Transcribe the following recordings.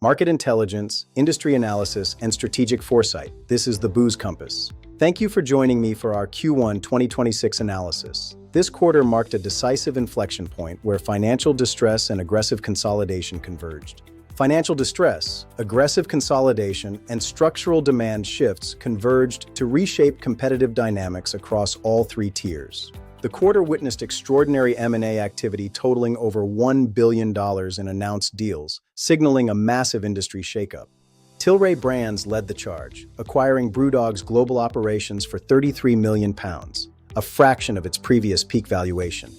Market intelligence, industry analysis, and strategic foresight. This is the Booz Compass. Thank you for joining me for our Q1 2026 analysis. This quarter marked a decisive inflection point where financial distress and aggressive consolidation converged. Financial distress, aggressive consolidation, and structural demand shifts converged to reshape competitive dynamics across all three tiers. The quarter witnessed extraordinary M&A activity totaling over $1 billion in announced deals, signaling a massive industry shakeup. Tilray Brands led the charge, acquiring BrewDog's global operations for £33 million, a fraction of its previous peak valuation.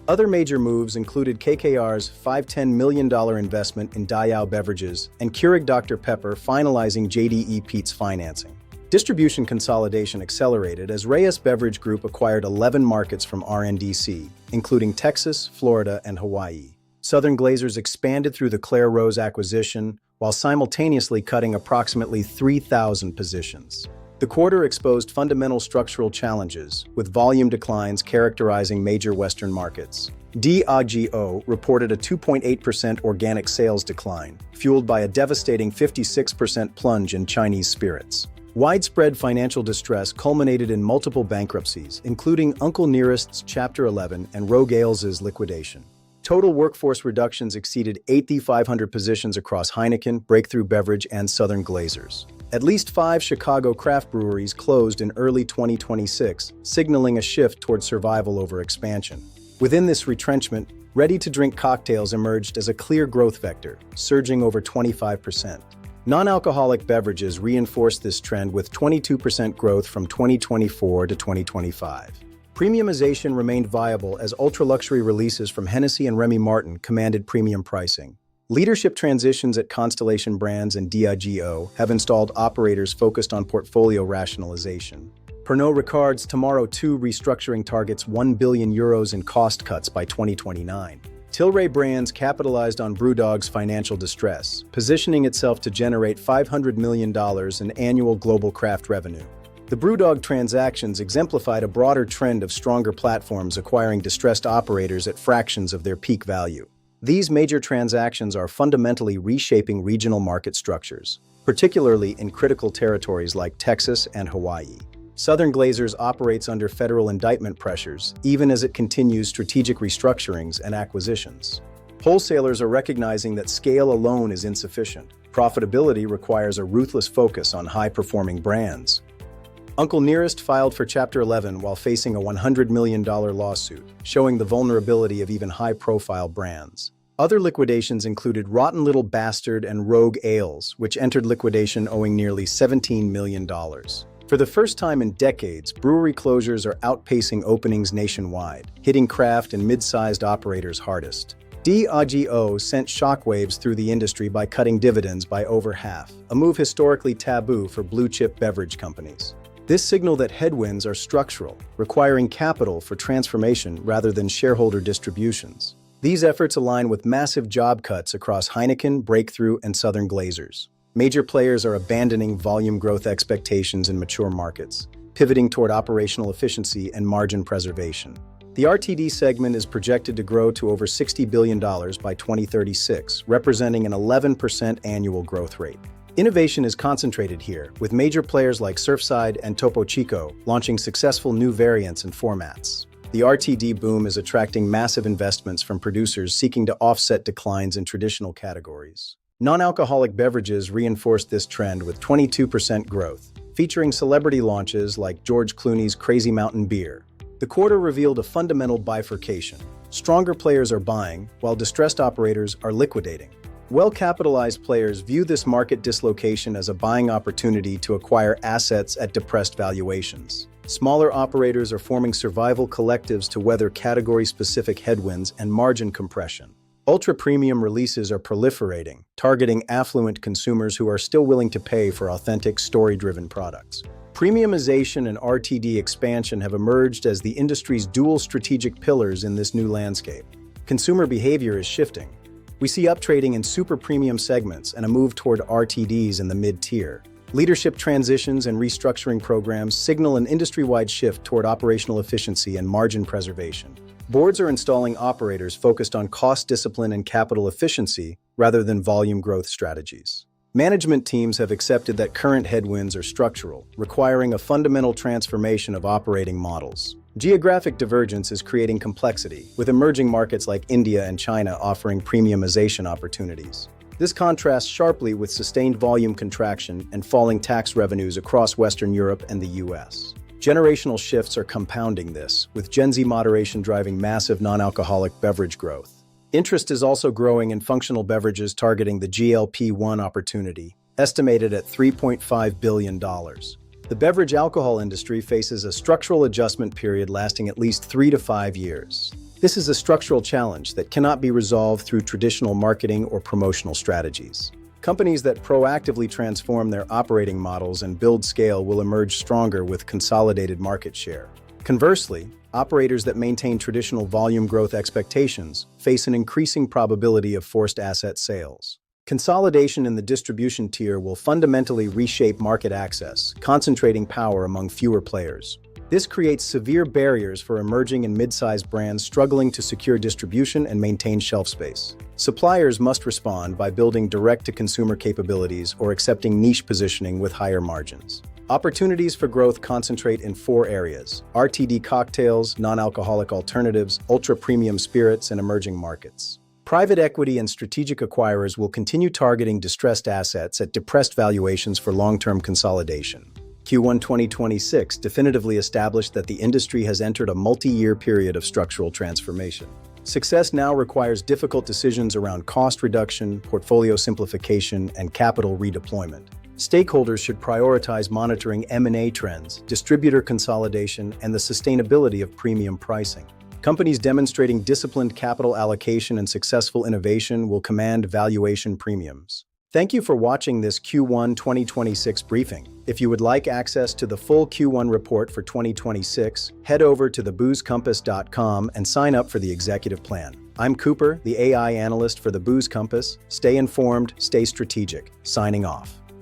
Other major moves included KKR's $510 million investment in Diao Beverages and Keurig Dr Pepper finalizing JDE Peet's financing. Distribution consolidation accelerated as Reyes Beverage Group acquired 11 markets from RNDC, including Texas, Florida, and Hawaii. Southern Glazers expanded through the Claire Rose acquisition, while simultaneously cutting approximately 3,000 positions. The quarter exposed fundamental structural challenges, with volume declines characterizing major Western markets. Diageo reported a 2.8% organic sales decline, fueled by a devastating 56% plunge in Chinese spirits. Widespread financial distress culminated in multiple bankruptcies, including Uncle Nearest's Chapter 11 and Rogue Ales's liquidation. Total workforce reductions exceeded 8,500 positions across Heineken, Breakthru Beverage, and Southern Glazers. At least 5 Chicago craft breweries closed in early 2026, signaling a shift toward survival over expansion. Within this retrenchment, ready-to-drink cocktails emerged as a clear growth vector, surging over 25%. Non-alcoholic beverages reinforced this trend with 22% growth from 2024 to 2025. Premiumization remained viable as ultra-luxury releases from Hennessy and Remy Martin commanded premium pricing. Leadership transitions at Constellation Brands and Diageo have installed operators focused on portfolio rationalization. Pernod Ricard's Tomorrow 2 restructuring targets €1 billion in cost cuts by 2029. Tilray Brands capitalized on BrewDog's financial distress, positioning itself to generate $500 million in annual global craft revenue. The BrewDog transactions exemplified a broader trend of stronger platforms acquiring distressed operators at fractions of their peak value. These major transactions are fundamentally reshaping regional market structures, particularly in critical territories like Texas and Hawaii. Southern Glazers operates under federal indictment pressures, even as it continues strategic restructurings and acquisitions. Wholesalers are recognizing that scale alone is insufficient. Profitability requires a ruthless focus on high-performing brands. Uncle Nearest filed for Chapter 11 while facing a $100 million lawsuit, showing the vulnerability of even high-profile brands. Other liquidations included Rotten Little Bastard and Rogue Ales, which entered liquidation owing nearly $17 million. For the first time in decades, brewery closures are outpacing openings nationwide, hitting craft and mid-sized operators hardest. Diageo sent shockwaves through the industry by cutting dividends by over half, a move historically taboo for blue-chip beverage companies. This signaled that headwinds are structural, requiring capital for transformation rather than shareholder distributions. These efforts align with massive job cuts across Heineken, Breakthru, and Southern Glazers. Major players are abandoning volume growth expectations in mature markets, pivoting toward operational efficiency and margin preservation. The RTD segment is projected to grow to over $60 billion by 2036, representing an 11% annual growth rate. Innovation is concentrated here, with major players like Surfside and Topo Chico launching successful new variants and formats. The RTD boom is attracting massive investments from producers seeking to offset declines in traditional categories. Non-alcoholic beverages reinforced this trend with 22% growth, featuring celebrity launches like George Clooney's Crazy Mountain Beer. The quarter revealed a fundamental bifurcation. Stronger players are buying, while distressed operators are liquidating. Well-capitalized players view this market dislocation as a buying opportunity to acquire assets at depressed valuations. Smaller operators are forming survival collectives to weather category-specific headwinds and margin compression. Ultra-premium releases are proliferating, targeting affluent consumers who are still willing to pay for authentic, story-driven products. Premiumization and RTD expansion have emerged as the industry's dual strategic pillars in this new landscape. Consumer behavior is shifting. We see uptrading in super premium segments and a move toward RTDs in the mid-tier. Leadership transitions and restructuring programs signal an industry-wide shift toward operational efficiency and margin preservation. Boards are installing operators focused on cost discipline and capital efficiency rather than volume growth strategies. Management teams have accepted that current headwinds are structural, requiring a fundamental transformation of operating models. Geographic divergence is creating complexity, with emerging markets like India and China offering premiumization opportunities. This contrasts sharply with sustained volume contraction and falling tax revenues across Western Europe and the US. Generational shifts are compounding this, with Gen Z moderation driving massive non-alcoholic beverage growth. Interest is also growing in functional beverages targeting the GLP-1 opportunity, estimated at $3.5 billion. The beverage alcohol industry faces a structural adjustment period lasting at least 3 to 5 years. This is a structural challenge that cannot be resolved through traditional marketing or promotional strategies. Companies that proactively transform their operating models and build scale will emerge stronger with consolidated market share. Conversely, operators that maintain traditional volume growth expectations face an increasing probability of forced asset sales. Consolidation in the distribution tier will fundamentally reshape market access, concentrating power among fewer players. This creates severe barriers for emerging and mid-sized brands struggling to secure distribution and maintain shelf space. Suppliers must respond by building direct-to-consumer capabilities or accepting niche positioning with higher margins. Opportunities for growth concentrate in 4 areas: RTD cocktails, non-alcoholic alternatives, ultra-premium spirits, and emerging markets. Private equity and strategic acquirers will continue targeting distressed assets at depressed valuations for long-term consolidation. Q1 2026 definitively established that the industry has entered a multi-year period of structural transformation. Success now requires difficult decisions around cost reduction, portfolio simplification, and capital redeployment. Stakeholders should prioritize monitoring M&A trends, distributor consolidation, and the sustainability of premium pricing. Companies demonstrating disciplined capital allocation and successful innovation will command valuation premiums. Thank you for watching this Q1 2026 briefing. If you would like access to the full Q1 report for 2026, head over to theboozcompass.com and sign up for the executive plan. I'm Cooper, the AI analyst for the Booze Compass. Stay informed, stay strategic. Signing off.